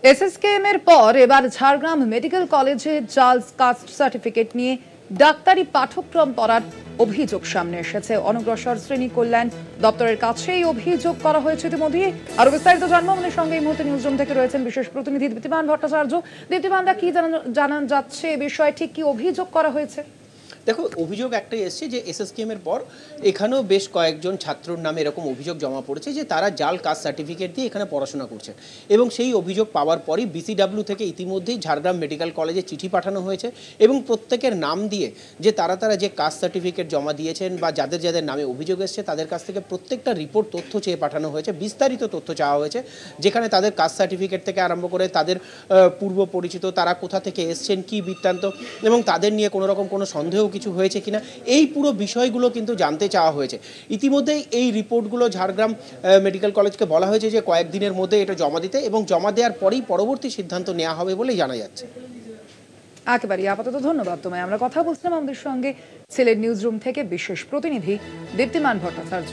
SSKM এর পর এবার ঝাড়গ্রাম মেডিকেল কলেজে জাল কাস্ট সার্টিফিকেট নিয়ে ডাক্তারি পাঠ্যক্রম পড়ার অভিযোগ সামনে এসেছে। অনগ্রসর শ্রেণী কল্যাণ দপ্তরের কাছে এই অভিযোগ করা হয়েছে ইতিমধ্যে। আরো বিস্তারিত জানবো আমাদের সঙ্গে এই মুহূর্তে নিউজরুম থেকে রয়েছেন বিশেষ প্রতিনিধি দীপ্তিমান ভট্টাচার্য। দীপ্তিমান দা, কি জানা যাচ্ছে বিষয়ে, ঠিক কি অভিযোগ করা হয়েছে? দেখো, অভিযোগ একটাই এসছে যে এসএসকেএম এর পর এখানেও বেশ কয়েকজন ছাত্রর নামে এরকম অভিযোগ জমা পড়েছে যে তারা জাল কাস্ট সার্টিফিকেট দিয়ে এখানে পড়াশোনা করছে, এবং সেই অভিযোগ পাওয়ার পরই বিসিডাব্লিউ থেকে ইতিমধ্যেই ঝাড়গ্রাম মেডিকেল কলেজে চিঠি পাঠানো হয়েছে এবং প্রত্যেকের নাম দিয়ে যে তারা যে কাস্ট সার্টিফিকেট জমা দিয়েছেন বা যাদের যাদের নামে অভিযোগ এসছে তাদের কাছ থেকে প্রত্যেকটা রিপোর্ট তথ্য চেয়ে পাঠানো হয়েছে, বিস্তারিত তথ্য চাওয়া হয়েছে, যেখানে তাদের কাস্ট সার্টিফিকেট থেকে আরম্ভ করে তাদের পূর্ব পরিচিত, তারা কোথা থেকে এসছেন, কি বৃত্তান্ত, এবং তাদের নিয়ে কোনো রকম কোনো সন্দেহ কিছু হয়েছে কিনা, এই পুরো বিষয়গুলো কিন্তু জানতে চাওয়া হয়েছে। ইতিমধ্যেই এই রিপোর্টগুলো ঝাড়গ্রাম মেডিকেল কলেজকে বলা হয়েছে যে কয়েকদিনের মধ্যে এটা জমা দিতে, এবং জমা দেওয়ার পরেই পরবর্তী সিদ্ধান্ত নেওয়া হবে বলেই জানা যাচ্ছে। একেবারেই আপাতত ধন্যবাদ তোমায়। আমরা কথা বলছিলাম আমাদের সঙ্গে সিলেট নিউজরুম থেকে বিশেষ প্রতিনিধি দীপ্তিমান ভট্টাচার্য।